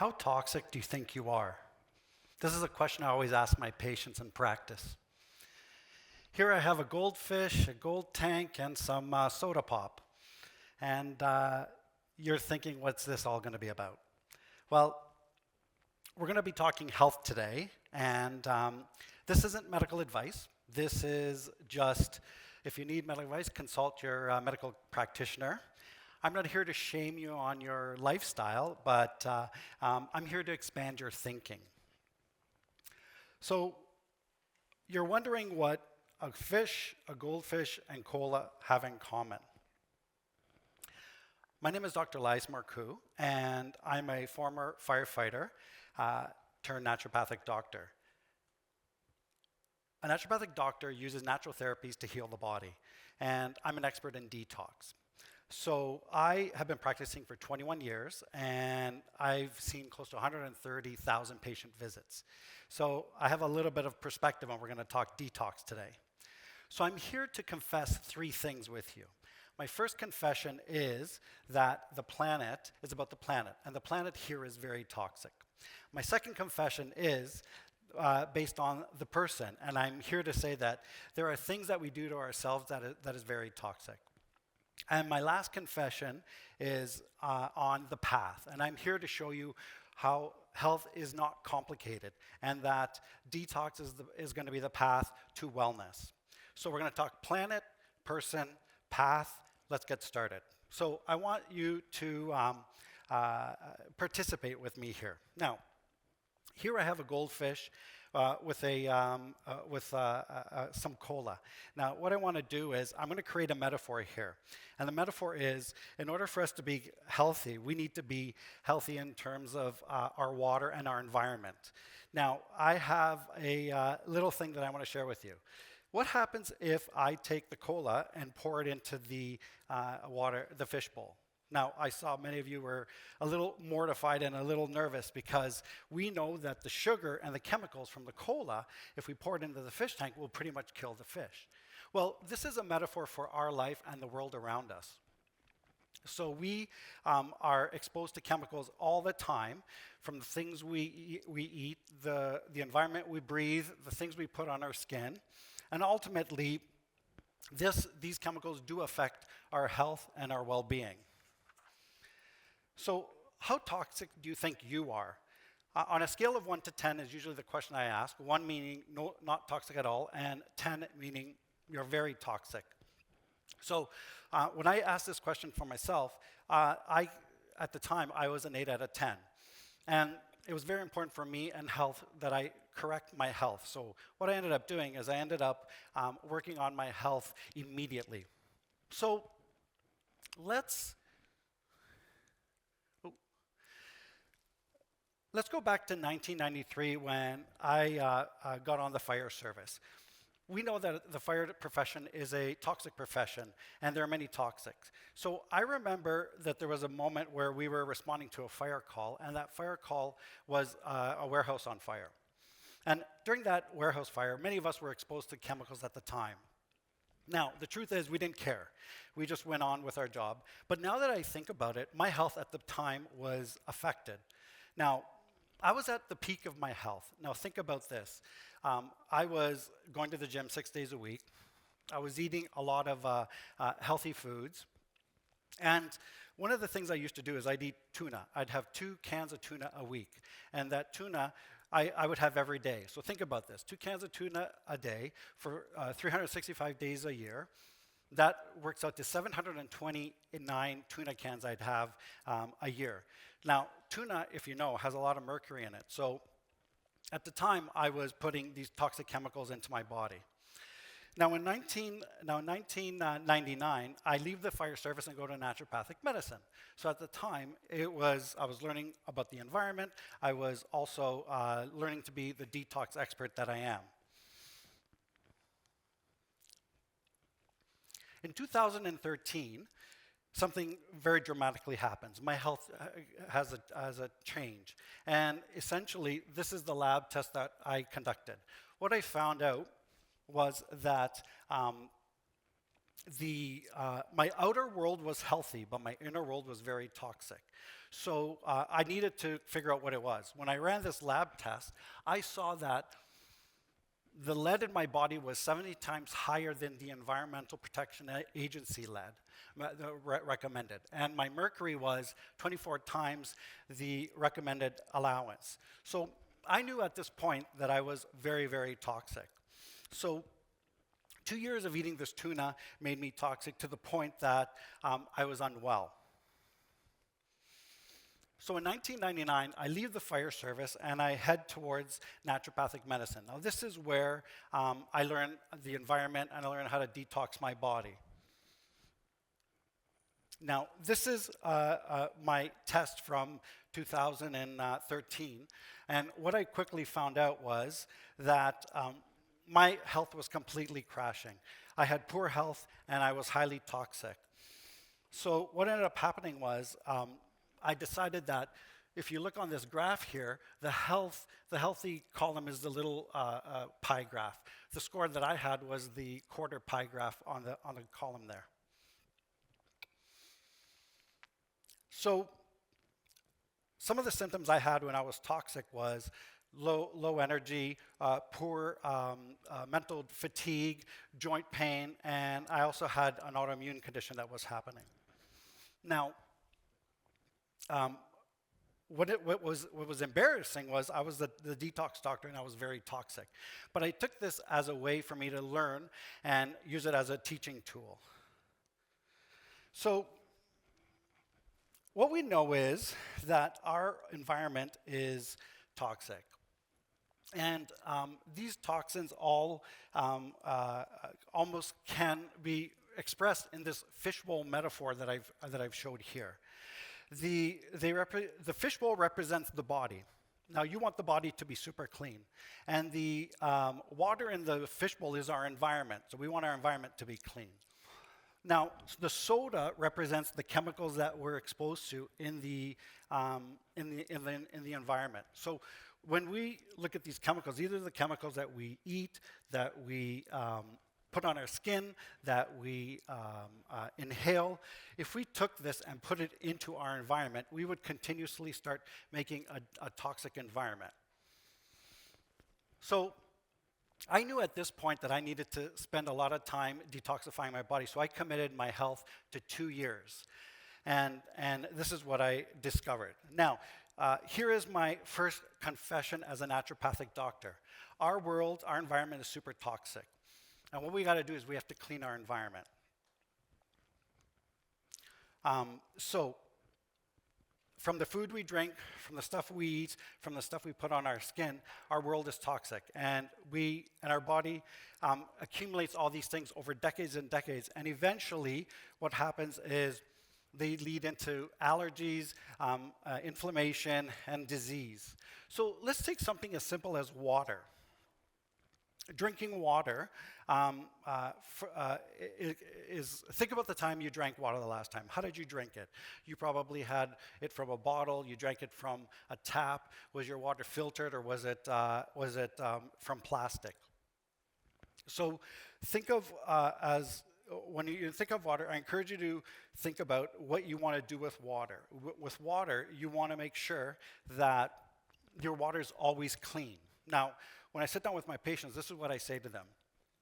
How toxic do you think you are? This is a question I always ask my patients in practice. Here I have a goldfish, a gold tank, and some soda pop. And you're thinking, what's this all going to be about? Well, we're going to be talking health today, and this isn't medical advice. This is just, if you need medical advice, consult your medical practitioner. I'm not here to shame you on your lifestyle, but I'm here to expand your thinking. So you're wondering what a fish, a goldfish, and cola have in common. My name is Dr. Elias Markou, and I'm a former firefighter turned naturopathic doctor. A naturopathic doctor uses natural therapies to heal the body, and I'm an expert in detox. So I have been practicing for 21 years, and I've seen close to 130,000 patient visits. So I have a little bit of perspective, and we're going to talk detox today. So I'm here to confess three things with you. My first confession is that the planet is about the planet, and the planet here is very toxic. My second confession is based on the person, and I'm here to say that there are things that we do to ourselves that is very toxic. And my last confession is on the path, and I'm here to show you how health is not complicated, and that detox is going to be the path to wellness. So we're going to talk planet, person, path. Let's get started. So I want you to participate with me here. Now, here I have a goldfish with some cola. Now, what I want to do is I'm going to create a metaphor here. And the metaphor is, in order for us to be healthy, we need to be healthy in terms of our water and our environment. Now, I have a little thing that I want to share with you. What happens if I take the cola and pour it into the water, the fish bowl? Now, I saw many of you were a little mortified and a little nervous because we know that the sugar and the chemicals from the cola, if we pour it into the fish tank, will pretty much kill the fish. Well, this is a metaphor for our life and the world around us. So we are exposed to chemicals all the time, from the things we eat, the environment we breathe, the things we put on our skin, and ultimately, these chemicals do affect our health and our well-being. So how toxic do you think you are? On a scale of 1 to 10 is usually the question I ask, 1 meaning no, not toxic at all, and 10 meaning you're very toxic. So when I asked this question for myself, at the time, I was an 8 out of 10. And it was very important for me and health that I correct my health. So what I ended up doing is I ended up working on my health immediately. So let's go back to 1993 when I got on the fire service. We know that the fire profession is a toxic profession, and there are many toxics. So I remember that there was a moment where we were responding to a fire call, and that fire call was a warehouse on fire. And during that warehouse fire, many of us were exposed to chemicals at the time. Now, the truth is we didn't care. We just went on with our job. But now that I think about it, my health at the time was affected. Now, I was at the peak of my health. Now think about this. I was going to the gym 6 days a week. I was eating a lot of healthy foods. And one of the things I used to do is I'd eat tuna. I'd have 2 cans of tuna a week. And that tuna I would have every day. So think about this. 2 cans of tuna a day for 365 days a year. That works out to 729 tuna cans I'd have a year. Now, tuna, if you know, has a lot of mercury in it. So at the time, I was putting these toxic chemicals into my body. Now, in 1999, I leave the fire service and go to naturopathic medicine. So at the time, I was learning about the environment. I was also learning to be the detox expert that I am. In 2013, something very dramatically happens. My health has a change. And essentially, this is the lab test that I conducted. What I found out was that my outer world was healthy, but my inner world was very toxic. So I needed to figure out what it was. When I ran this lab test, I saw that the lead in my body was 70 times higher than the Environmental Protection Agency lead recommended. And my mercury was 24 times the recommended allowance. So I knew at this point that I was very, very toxic. So 2 years of eating this tuna made me toxic to the point that I was unwell. So in 1999, I leave the fire service and I head towards naturopathic medicine. Now this is where I learn the environment and I learn how to detox my body. Now this is my test from 2013, and what I quickly found out was that my health was completely crashing. I had poor health and I was highly toxic. So what ended up happening was I decided that if you look on this graph here, the healthy column is the little pie graph. The score that I had was the quarter pie graph on the column there. So some of the symptoms I had when I was toxic was low energy, poor mental fatigue, joint pain, and I also had an autoimmune condition that was happening. Now, what was embarrassing was I was the detox doctor and I was very toxic. But I took this as a way for me to learn and use it as a teaching tool. So what we know is that our environment is toxic. And these toxins all almost can be expressed in this fishbowl metaphor that I've showed here. The fishbowl represents the body. Now you want the body to be super clean. And the water in the fishbowl is our environment. So we want our environment to be clean. Now the soda represents the chemicals that we're exposed to in the environment. So when we look at these chemicals, these are the chemicals that we eat, that we put on our skin, that we inhale. If we took this and put it into our environment, we would continuously start making a toxic environment. So I knew at this point that I needed to spend a lot of time detoxifying my body, so I committed my health to 2 years. And this is what I discovered. Now, here is my first confession as a naturopathic doctor. Our world, our environment is super toxic. And what we got to do is we have to clean our environment. So from the food we drink, from the stuff we eat, from the stuff we put on our skin, our world is toxic. And our body accumulates all these things over decades and decades. And eventually what happens is they lead into allergies, inflammation, and disease. So let's take something as simple as water. Drinking water think about the time you drank water the last time. How did you drink it? You probably had it from a bottle. You drank it from a tap. Was your water filtered, or was it from plastic? So think of when you think of water, I encourage you to think about what you want to do with water. With water, you want to make sure that your water is always clean. Now, when I sit down with my patients, this is what I say to them.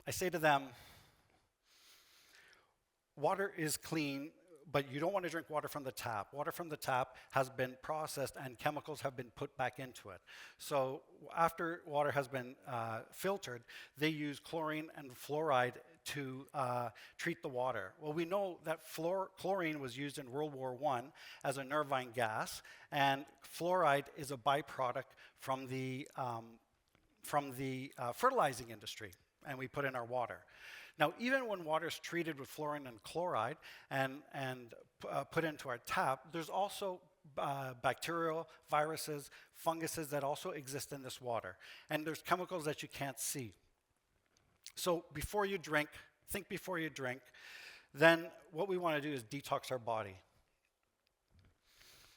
I say to them, water is clean, but you don't want to drink water from the tap. Water from the tap has been processed and chemicals have been put back into it. So after water has been filtered, they use chlorine and fluoride to treat the water. Well, we know that chlorine was used in World War I as a nervine gas, and fluoride is a byproduct from the fertilizing industry, and we put in our water. Now, even when water is treated with fluorine and chloride and put into our tap, there's also bacterial, viruses, funguses that also exist in this water. And there's chemicals that you can't see. So before you drink, think before you drink. Then what we want to do is detox our body.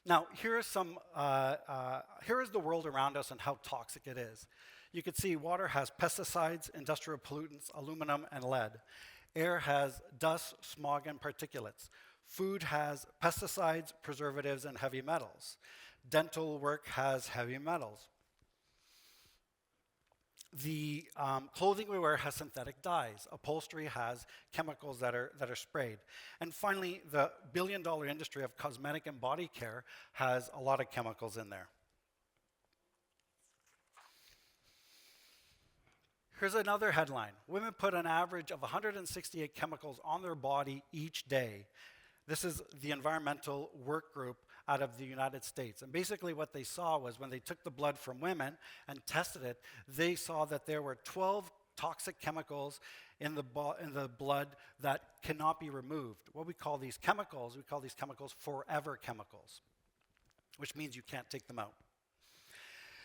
Now, here is the world around us and how toxic it is. You can see water has pesticides, industrial pollutants, aluminum, and lead. Air has dust, smog, and particulates. Food has pesticides, preservatives, and heavy metals. Dental work has heavy metals. The clothing we wear has synthetic dyes. Upholstery has chemicals that are sprayed. And finally, the billion-dollar industry of cosmetic and body care has a lot of chemicals in there. Here's another headline. Women put an average of 168 chemicals on their body each day. This is the environmental work group out of the United States. And basically what they saw was when they took the blood from women and tested it, they saw that there were 12 toxic chemicals in the blood that cannot be removed. What we call these chemicals forever chemicals, which means you can't take them out.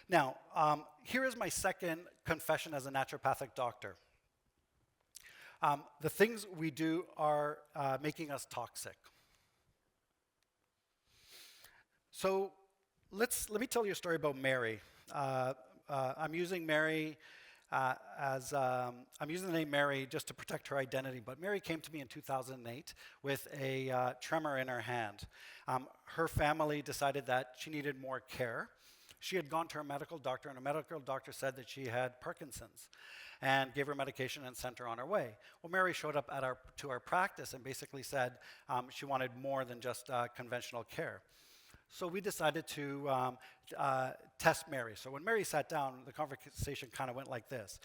Now, here is my second confession as a naturopathic doctor. The things we do are making us toxic. So let me tell you a story about Mary. I'm using Mary I'm using the name Mary just to protect her identity, but Mary came to me in 2008 with a tremor in her hand. Her family decided that she needed more care. She had gone to her medical doctor, and her medical doctor said that she had Parkinson's and gave her medication and sent her on her way. Well, Mary showed up to our practice and basically said she wanted more than just conventional care. So we decided to test Mary. So when Mary sat down, the conversation kind of went like this.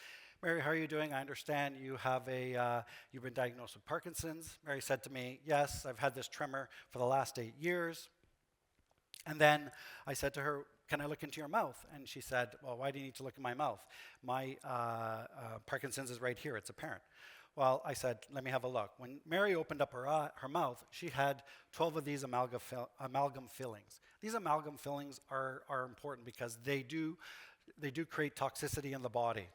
Mary, how are you doing? I understand you have you've been diagnosed with Parkinson's. Mary said to me, yes, I've had this tremor for the last 8 years. And then I said to her, can I look into your mouth? And she said, well, why do you need to look in my mouth? My Parkinson's is right here, it's apparent. Well, I said, let me have a look. When Mary opened up her mouth, she had 12 of these amalgam fillings. These amalgam fillings are important because they do create toxicity in the body.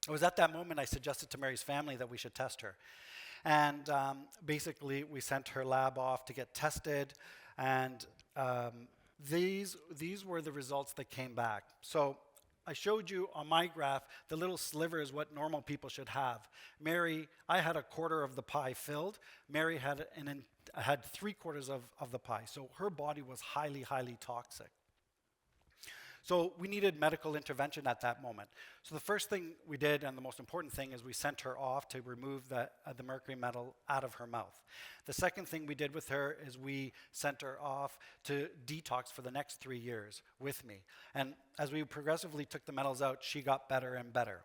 It was at that moment I suggested to Mary's family that we should test her. And basically, we sent her lab off to get tested, and these were the results that came back. So I showed you on my graph the little sliver is what normal people should have. Mary, I had a quarter of the pie filled. Mary had 3/4 of the pie. So her body was highly, highly toxic. So we needed medical intervention at that moment. So the first thing we did, and the most important thing, is we sent her off to remove the mercury metal out of her mouth. The second thing we did with her is we sent her off to detox for the next 3 years with me. And as we progressively took the metals out, she got better and better.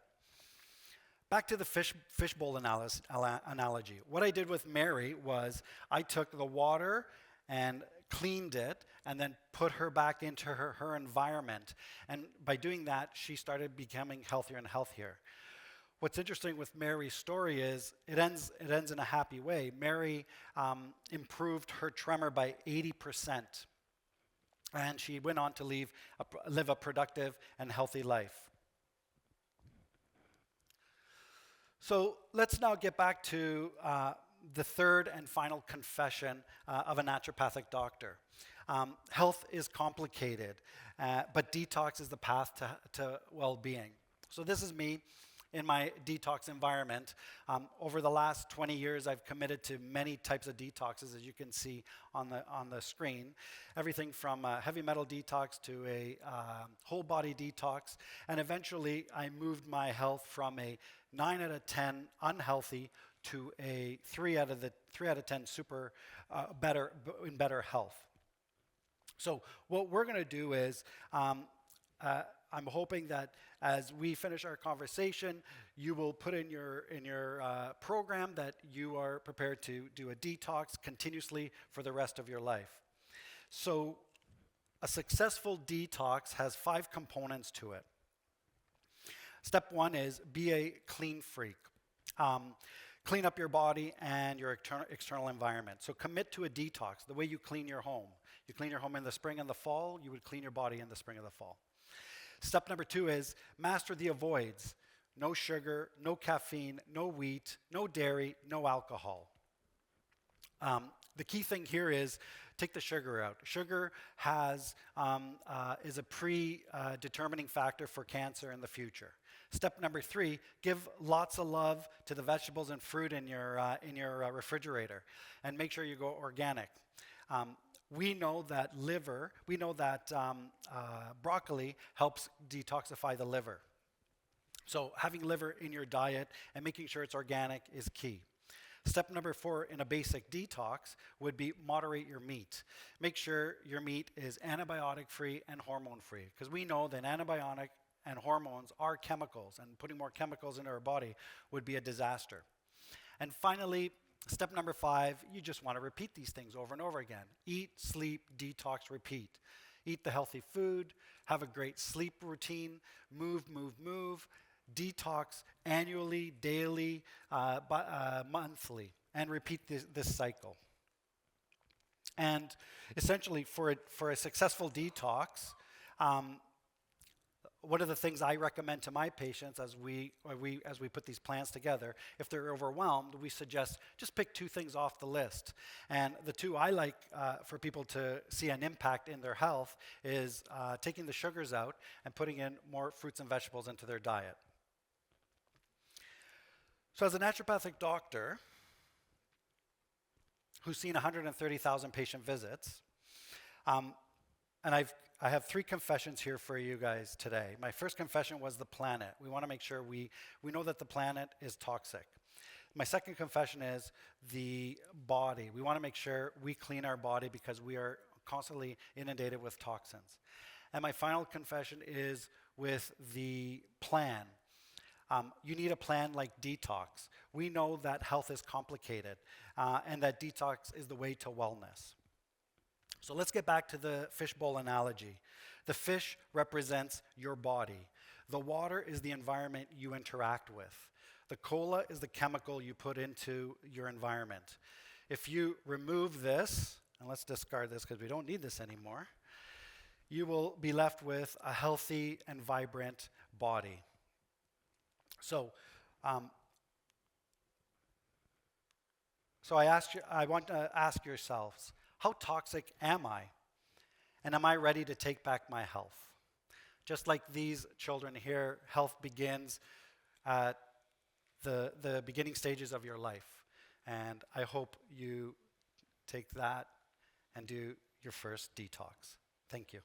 Back to the fishbowl analogy. What I did with Mary was I took the water and cleaned it, and then put her back into her environment. And by doing that, she started becoming healthier and healthier. What's interesting with Mary's story is it ends in a happy way. Mary improved her tremor by 80%. And she went on to live a productive and healthy life. So let's now get back to the third and final confession of a naturopathic doctor. Health is complicated, but detox is the path to well-being. So this is me in my detox environment. Over the last 20 years, I've committed to many types of detoxes, as you can see on the screen. Everything from a heavy metal detox to a whole body detox. And eventually, I moved my health from a 9 out of 10 unhealthy to a 3 out of 10 super better health. So what we're going to do is, I'm hoping that as we finish our conversation, you will put in your program that you are prepared to do a detox continuously for the rest of your life. So a successful detox has 5 components to it. Step 1 is be a clean freak. Clean up your body and your external environment. So commit to a detox, the way you clean your home. You clean your home in the spring and the fall, you would clean your body in the spring and the fall. Step number 2 is master the avoids. No sugar, no caffeine, no wheat, no dairy, no alcohol. The key thing here is take the sugar out. Sugar is a predetermining factor for cancer in the future. Step number 3, give lots of love to the vegetables and fruit in your refrigerator, and make sure you go organic. We know that broccoli helps detoxify the liver. So having liver in your diet and making sure it's organic is key. Step number 4 in a basic detox would be moderate your meat. Make sure your meat is antibiotic-free and hormone-free, because we know that antibiotic and hormones are chemicals, and putting more chemicals into our body would be a disaster. And finally, step number 5, you just want to repeat these things over and over again. Eat, sleep, detox, repeat. Eat the healthy food, have a great sleep routine, move, detox annually, daily, monthly, and repeat this cycle. And essentially, for a successful detox, one of the things I recommend to my patients as we put these plans together, if they're overwhelmed, we suggest just pick 2 things off the list. And the 2 I like for people to see an impact in their health is taking the sugars out and putting in more fruits and vegetables into their diet. So as a naturopathic doctor who's seen 130,000 patient visits, and I have 3 confessions here for you guys today. My first confession was the planet. We want to make sure we know that the planet is toxic. My second confession is the body. We want to make sure we clean our body because we are constantly inundated with toxins. And my final confession is with the plan. You need a plan like Detox. We know that health is complicated and that detox is the way to wellness. So let's get back to the fishbowl analogy. The fish represents your body. The water is the environment you interact with. The cola is the chemical you put into your environment. If you remove this, and let's discard this because we don't need this anymore, you will be left with a healthy and vibrant body. So I want to ask yourselves, how toxic am I? And am I ready to take back my health? Just like these children here, health begins at the beginning stages of your life. And I hope you take that and do your first detox. Thank you.